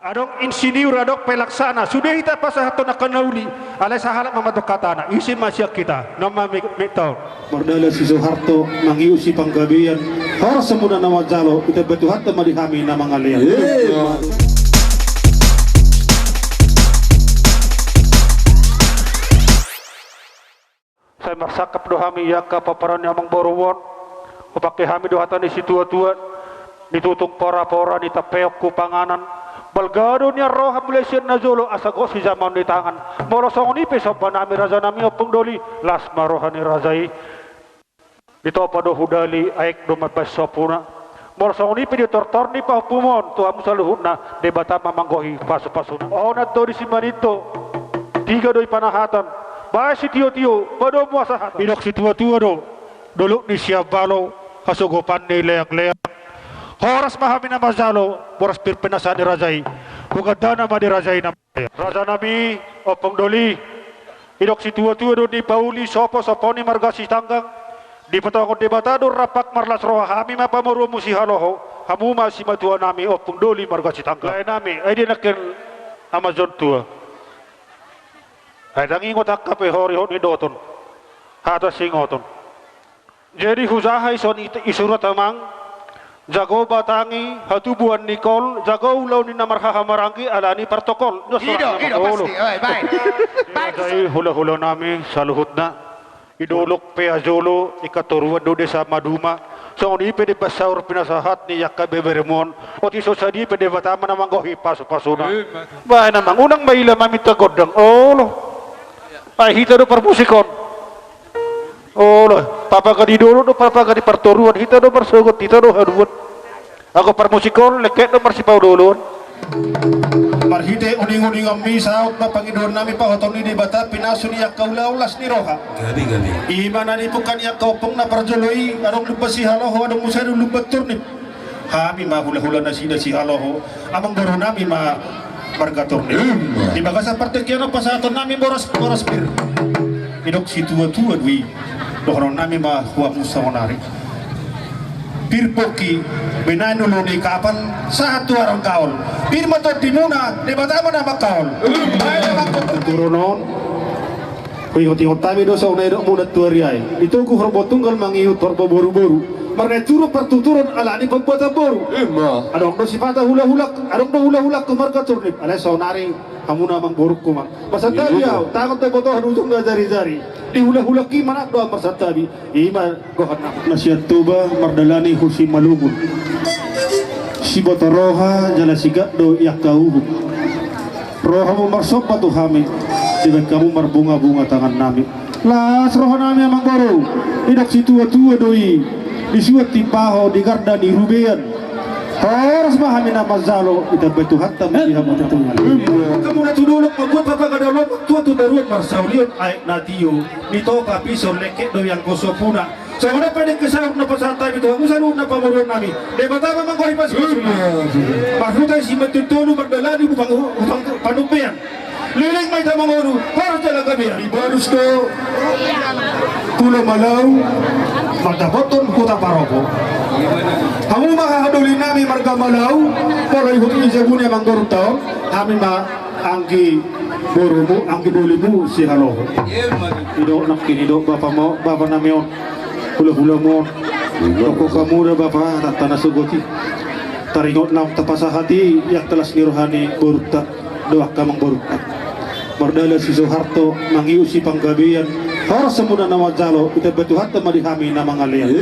Adong insinyur adong pelaksana sudah kita pasah atau nak kenauli alai sahalat mematuk katana isi masyarakat kita nama mitau Mardala si Soeharto mangiusi panggabian harus semuna nama jalo kita betul hatta madihami nama ngalian saya marsakap dohami ya ka paparan yang mangborowon upake hami dohatan di situa-tua ditutung pora-pora ditapeok ku panganan balgado niya roha Malaysia nazolo asago si zaman di tangan morosong ni pesop nami raja nami opung doli las marohani razai ditopa do hudali aik do mabas sopuna morosong ni pedi tortor ni pa pumon tu amu saluhuna debata mamanggohi pasu-pasuna oh na to di simanito tiga doi panahatan ba si tio-tio pado muasa inok si tua-tua do dulu ni siap balo kasugopan ni leak-leak horas mahami na mazalo boras pirpenasa ni Razai hugadana ma di Razai na Raja nami opong doli idok si tua-tua do di pauli sopo ni margasi tanggang di petokon debatado rapak marlas roha hami ma pamuru musi haloho hamu ma si matua nami opong doli margasi tanggang lain nami ay di nakin Amazon tua ay dangingot akape hori ni doton hata singoton jadi huzahay son isurat amang jago batangi hatubuan Nikol jago ulau ni namar hahamarangki alani protokol ido pasti oi baik baik hula-hula nami saluhut na idolok pe azolo ikaturuan do desa Maduma so ni pede pasaur pinasahat ni yakka beberemon oti so sadi pede batama namang gohi pasu-pasuna bae namang unang maila mamita godang lo ay hita do permusikon lo papa ka di dulu do papa ka di pertoruan hita do bersugut hita do haduan aku permusikon leket do marsipau dulu marhite uning-uning ammi saut na pangidon nami pa hoton ni debata pinasun yak kaulaulas ni roha gali imana ni bukan yak kaupong na parjoloi adong lupasi haloho adong musadu lubatur ni hami ma hula-hula na si haloho amang doro nami ma margator ni di bagasa parte kiano pasaton nami boros pir idok si tua-tua dwi dohron nami ma huwa musawanari pirpoki benanu ni kapan satu orang kaul pir motor dimuna di batama nama kaul turunon kuingot-ingot tabi dosa unai dok muda tuariai itu ku robot tunggal mangiut torbo boru-boru marne turu pertuturun ala ni pembuatan boru adong do sifata hula-hula adong do hula-hula ke marga turnip ala sonari hamuna mang boruk kumang pasatabi au takot te botoh nusung na jari-jari di hula-hula ki mana do pasatabi ima gohan nasihat tuba mardalani husi malugun si botoroha jala sigat do yakauhu roha mo marsop patu hami dibek kamu marbunga-bunga tangan nami las roha nami amang boru idak si tua-tua doi disuat tipaho di garda di rubean harus memahami nama zalo kita betul hatta melihat tetungan kamu na tudulok magbuat papagadaulok tua tu daruat marsaulion ay natio nito kapisor leket do yang kosopuna so mana pwede kesahap na pasatay ito ang usanong na pamuron nami debata mamang ko ipas mahutay si matutulong magdalani upang panupian liling may tamang oro para talaga biya ibarus ko kulo malaw magdaboton kuta paropo kamu makahadulin nami marga malaw para ihutin isabunya manggorong taon kami angki borumu angki dolimu si haloho idok nakin idok bapak namion hula-hula mo toko kamu na bapak ratana sugoti taringot nam tapasa hati yak telas nirohani borta doa kamang borta Mardala si Soeharto mangiusi panggabian harus semuna nama jalo kita betul hatta madihami nama ngalian